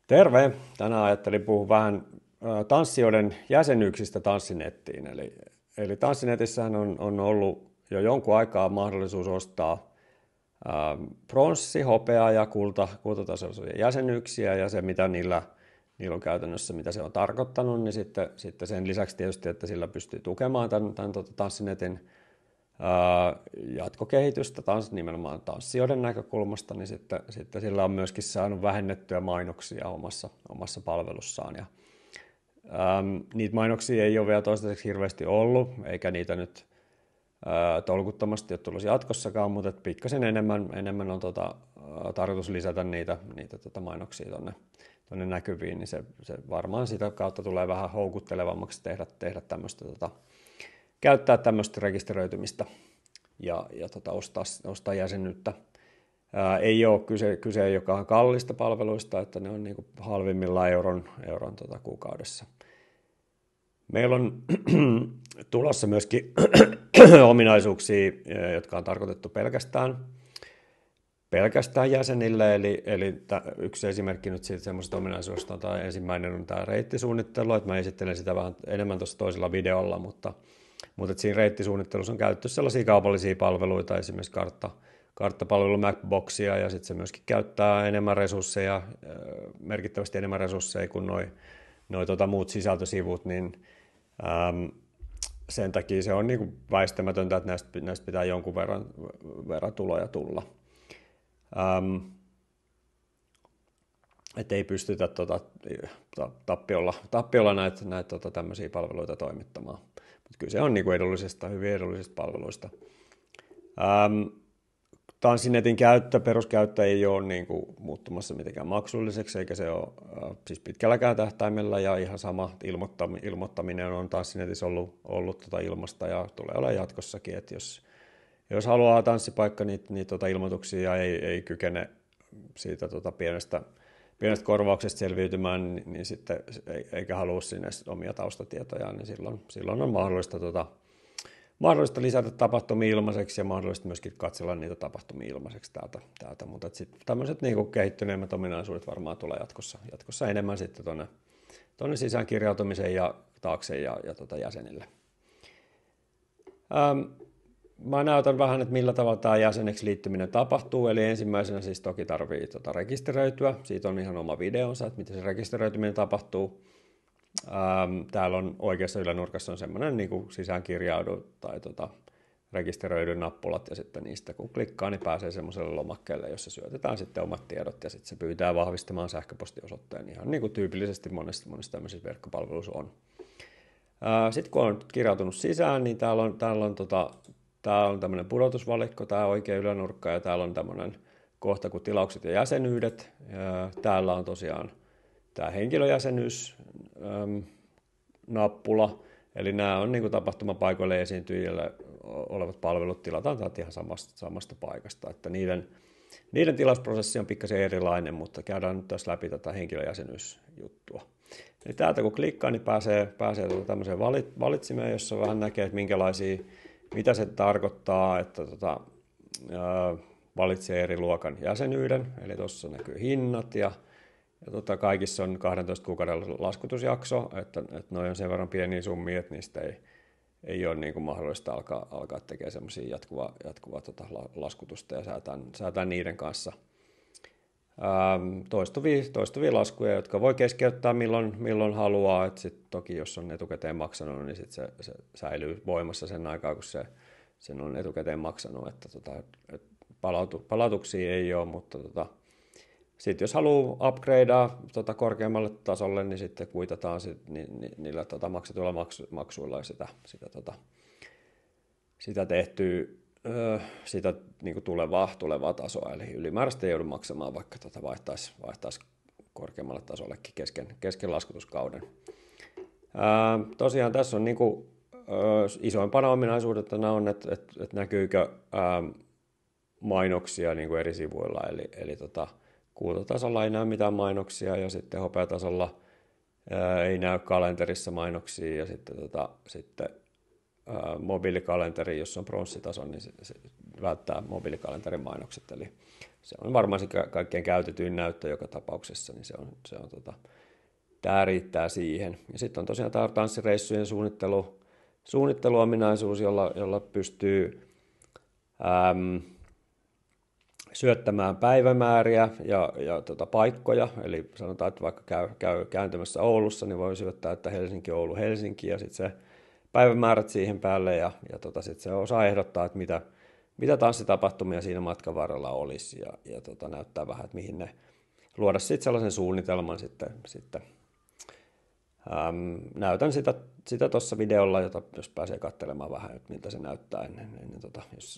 Terve! Tänään ajattelin puhua vähän tanssijoiden jäsenyyksistä Tanssinettiin. Eli Tanssinetissähän on ollut jo jonkun aikaa mahdollisuus ostaa pronssi, hopea ja kultatasoisia jäsenyyksiä ja se mitä niillä on käytännössä, mitä se on tarkoittanut, niin sitten sen lisäksi tietysti, että sillä pystyy tukemaan tämän Tanssinetin jatkokehitystä nimenomaan tanssijoiden näkökulmasta, niin sitten sillä on myöskin saanut vähennettyä mainoksia omassa palvelussaan. Ja, niitä mainoksia ei ole vielä toistaiseksi hirveästi ollut, eikä niitä nyt tolkuttomasti ole tulossa jatkossakaan, mutta pikkasen enemmän on tarkoitus lisätä niitä mainoksia tuonne näkyviin, niin se varmaan sitä kautta tulee vähän houkuttelevammaksi tehdä tämmöistä käyttää tämmöistä rekisteröitymistä ja ostaa jäsenyyttä. Ei ole kyse ei olekaan kallista palveluista, että ne on niin kuin halvimmillaan euron kuukaudessa. Meillä on tulossa myöskin ominaisuuksia, jotka on tarkoitettu pelkästään jäsenille, eli yksi esimerkki nyt siitä semmoisesta ominaisuudesta on ensimmäinen on tämä reittisuunnittelu, että mä esittelen sitä vähän enemmän tuossa toisella videolla, mutta siinä reittisuunnittelussa on käytetty sellaisia kaupallisia palveluita, esimerkiksi karttapalvelu Mapboxia, ja sitten se myöskin käyttää enemmän resursseja, merkittävästi enemmän resursseja kuin noi muut sisältösivut, niin sen takia se on niinku väistämätöntä, että näistä pitää jonkun verran tuloja tulla. Että ei pystytä tappiolla näitä tämmöisiä palveluita toimittamaan. Mutta kyllä se on niinku hyvin edullisista palveluista. Tanssinetin peruskäyttö ei ole niinku muuttumassa mitenkään maksulliseksi, eikä se ole siis pitkälläkään tähtäimellä, ja ihan sama ilmoittaminen on Tanssinetissä ollut ilmasta ja tulee olemaan jatkossakin, että jos haluaa tanssipaikka, niin ilmoituksia ei kykene siitä pienestä korvauksesta selviytymään, niin sitten eikä halua sinne omia taustatietojaan, niin silloin on mahdollista lisätä tapahtumia ilmaiseksi ja mahdollista myöskin katsella niitä tapahtumia ilmaiseksi täältä. Mutta sitten tämmöiset niinku kehittyneemmät ominaisuudet varmaan tulee jatkossa enemmän sitten tuonne sisään kirjautumiseen ja taakse ja jäsenille. Mä näytän vähän, että millä tavalla tämä jäseneksi liittyminen tapahtuu, eli ensimmäisenä siis toki tarvii rekisteröityä. Siitä on ihan oma videonsa, että miten se rekisteröityminen tapahtuu. Täällä on oikeassa ylänurkassa on semmoinen niin kuin sisäänkirjaudu tai rekisteröidyn nappulat, ja sitten niistä kun klikkaa, niin pääsee semmoiselle lomakkeelle, jossa syötetään sitten omat tiedot, ja sitten se pyytää vahvistamaan sähköpostiosoitteen, ihan niin kuin tyypillisesti monessa tämmöisissä verkkopalveluissa on. Sitten kun on kirjautunut sisään, niin täällä on tämmöinen pudotusvalikko, tämä oikea ylänurkka, ja täällä on tämmöinen kohta kuin tilaukset ja jäsenyydet. Täällä on tosiaan tämä henkilöjäsenyys nappula, eli nämä on niin kuin tapahtumapaikoille esiintyjille olevat palvelut tilataan täältä ihan samasta paikasta, että niiden tilausprosessi on pikkasen erilainen, mutta käydään nyt tässä läpi tätä henkilöjäsenyysjuttua. Eli täältä kun klikkaa, niin pääsee tämmöiseen valitsimeen, jossa vähän näkee, että mitä se tarkoittaa, että valitsee eri luokan jäsenyyden, eli tuossa näkyy hinnat ja kaikissa on 12 kuukauden laskutusjakso, että noi on sen verran pieniä summia, että niistä ei ole niin kuin mahdollista alkaa tekemään semmoisia jatkuvaa laskutusta ja säätää niiden kanssa toistuvia laskuja, jotka voi keskeyttää milloin haluaa. Et sit toki jos on etukäteen maksanut, niin sit se säilyy voimassa sen aikaa, kun sen on etukäteen maksanut. Että palautuksia ei ole, mutta sitten jos haluaa upgradea korkeammalle tasolle, niin sitten kuitataan niillä maksetuilla maksuilla sitä tehtyä sitä niin kuin tulevaa tasoa. Eli ylimääräistä ei joudu maksamaan, vaikka vaihtaisi korkeammalle tasollekin kesken laskutuskauden. Tosiaan tässä on niin kuin, isoimpana ominaisuutena on, että näkyykö mainoksia niin kuin eri sivuilla. Eli kultatasolla ei näy mitään mainoksia ja sitten hopeatasolla ei näy kalenterissa mainoksia ja sitten mobiilikalenteri, jos on pronssitason, niin se välttää mobiilikalenterin mainokset. Eli se on varmaan se kaikkein käytetyin näyttö joka tapauksessa, niin tämä riittää siihen. Ja sitten on tosiaan tämä tanssireissujen suunnitteluominaisuus, jolla pystyy syöttämään päivämääriä ja paikkoja. Eli sanotaan, että vaikka käy kääntymässä Oulussa, niin voi syöttää, että Helsinki, Oulu, Helsinki ja sitten se päivämäärät siihen päälle ja sitten se osaa ehdottaa, että mitä tanssitapahtumia siinä matkan varrella olisi ja näyttää vähän, että mihin ne luoda sitten sellaisen suunnitelman sitten. Näytän sitä tuossa videolla, jos pääsee katselemaan vähän, että miltä se näyttää ennen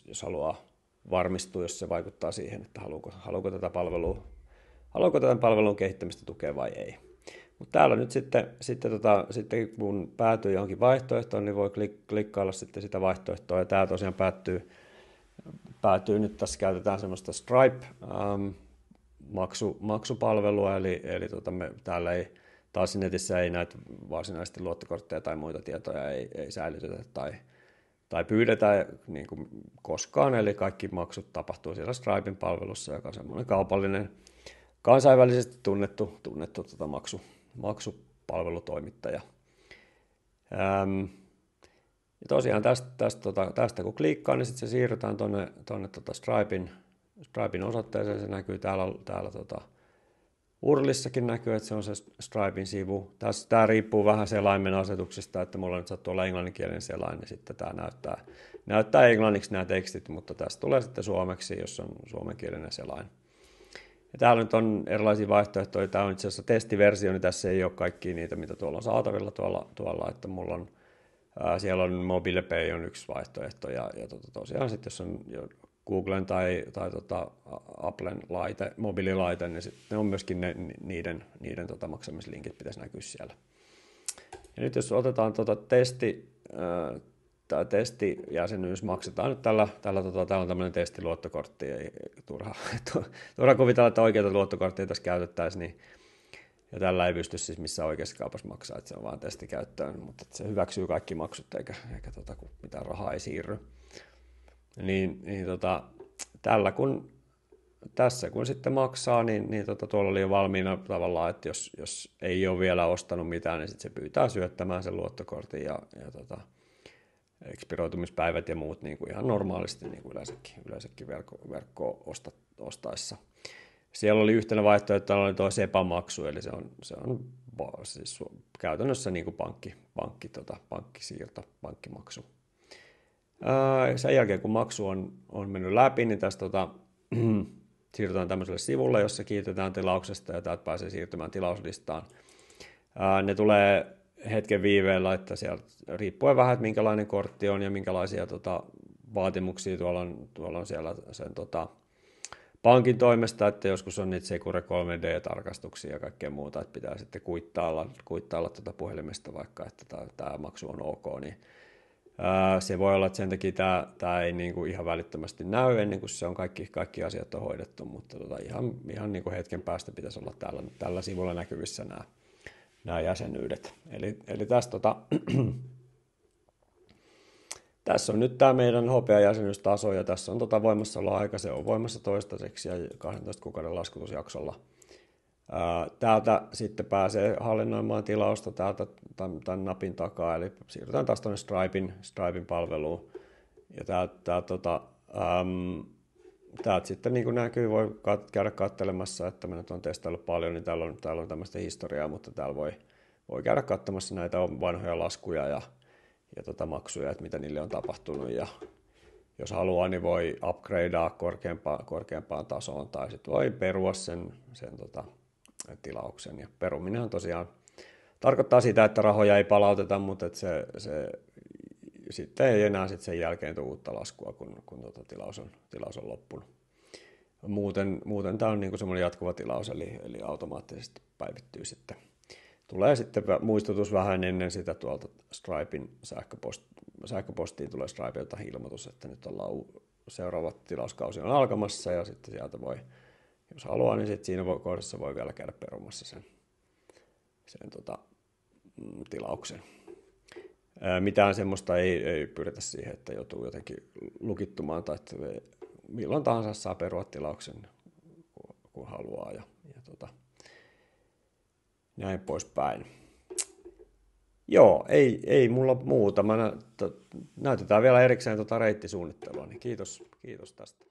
jos haluaa varmistua, jos se vaikuttaa siihen, että haluaako tätä palvelun kehittämistä tukea vai ei. Mutta täällä nyt sitten kun päätyy johonkin vaihtoehtoon, niin voi klikkailla sitten sitä vaihtoehtoa. Ja tämä tosiaan päätyy nyt, tässä käytetään semmoista Stripe-maksupalvelua, eli täällä ei taas netissä ei näitä varsinaisesti luottokortteja tai muita tietoja ei säilytetä tai pyydetä niin kuin koskaan, eli kaikki maksut tapahtuu siellä Stripen palvelussa, joka on semmoinen kaupallinen, kansainvälisesti tunnettu maksupalvelutoimittaja. Ja tosiaan tästä kun klikkaa, niin sitten se siirrytään tuonne Stripen osoitteeseen, se näkyy täällä URLissakin näkyy, että se on se Stripen sivu. Tämä riippuu vähän selaimen asetuksista, että mulla nyt sattuu olla englanninkielinen selain, niin sitten tämä näyttää englanniksi nämä tekstit, mutta tästä tulee sitten suomeksi, jos on suomenkielinen selain. Ja täällä nyt on erilaisia vaihtoehtoja. Tämä on itse asiassa testiversio, niin tässä ei ole kaikkia niitä, mitä tuolla on saatavilla tuolla että mulla on, siellä on MobilePay on yksi vaihtoehto, ja tosiaan sitten jos on Googlen tai Applen mobiililaite, niin sitten on myöskin niiden maksamislinkit pitäisi näkyä siellä. Ja nyt jos otetaan testijäsenyys, maksetaan nyt täällä on tämmöinen testiluottokortti, ei turha kuvitella, että oikeita luottokortteja tässä käytettäisiin, niin, ja tällä ei pysty siis missään oikeassa kaupassa maksaa, että se on vaan testikäyttöön, mutta se hyväksyy kaikki maksut, eikä kun mitään rahaa ei siirry. Tässä kun sitten maksaa, niin tuolla oli jo valmiina tavallaan, että jos ei ole vielä ostanut mitään, niin sitten se pyytää syöttämään sen luottokortin ja expiroitumispäivät ja muut niin kuin ihan normaalisti niin kuin yleensäkin verkkoa ostaessa. Siellä oli yhtenä vaihtoehtona oli tuo SEPA-maksu, eli se on siis käytännössä niin kuin pankkisiirto, pankkimaksu. Sen jälkeen, kun maksu on mennyt läpi, niin tästä siirrytään tämmöiselle sivulle, jossa kiitetään tilauksesta ja täältä pääsee siirtymään tilauslistaan. Ne tulee hetken viiveellä, että sieltä riippuen vähän, että minkälainen kortti on ja minkälaisia vaatimuksia tuolla on siellä sen pankin toimesta, että joskus on niitä Secure 3D-tarkastuksia ja kaikkea muuta, että pitää sitten kuittailla puhelimesta vaikka, että tämä maksu on ok, niin se voi olla, että sen takia tämä ei niin kuin ihan välittömästi näy ennen kuin se on kaikki asiat on hoidettu, mutta ihan niin kuin hetken päästä pitäisi olla tällä sivulla näkyvissä nämä jäsenyydet. Eli tässä on nyt tämä meidän hopeajäsenyystaso ja tässä on voimassaoloaika, se on voimassa toistaiseksi ja 12 kuukauden laskutusjaksolla. Täältä sitten pääsee hallinnoimaan tilausta täältä tämän napin takaa, eli siirrytään taas tuonne Stripen palveluun. Ja täältä sitten niin kuin näkyy, voi käydä katselemassa, että mä nyt olen testaillut paljon, niin täällä on tämmöistä historiaa, mutta täällä voi käydä katsomassa näitä vanhoja laskuja ja maksuja, että mitä niille on tapahtunut. Ja jos haluaa, niin voi upgradea korkeampaan tasoon tai sitten voi perua sen tilauksen. Ja peruminenhan tosiaan tarkoittaa sitä, että rahoja ei palauteta, mutta että se sitten ei enää sen jälkeen tule uutta laskua, kun tilaus on loppunut. Muuten tämä on niin kuin semmoinen jatkuva tilaus, eli automaattisesti päivittyy sitten. Tulee sitten muistutus vähän ennen sitä tuolta Stripen sähköpostiin tulee Stripelta ilmoitus, että nyt seuraava tilauskausi on alkamassa ja sitten sieltä voi, jos haluaa, niin sitten siinä kohdassa voi vielä käydä perumassa sen tilauksen. Mitään semmoista ei pyritä siihen, että joutuu jotenkin lukittumaan tai että milloin tahansa saa perua tilauksen, kun haluaa ja näin poispäin. Joo, ei mulla muuta. Näytetään vielä erikseen reittisuunnittelua, niin kiitos tästä.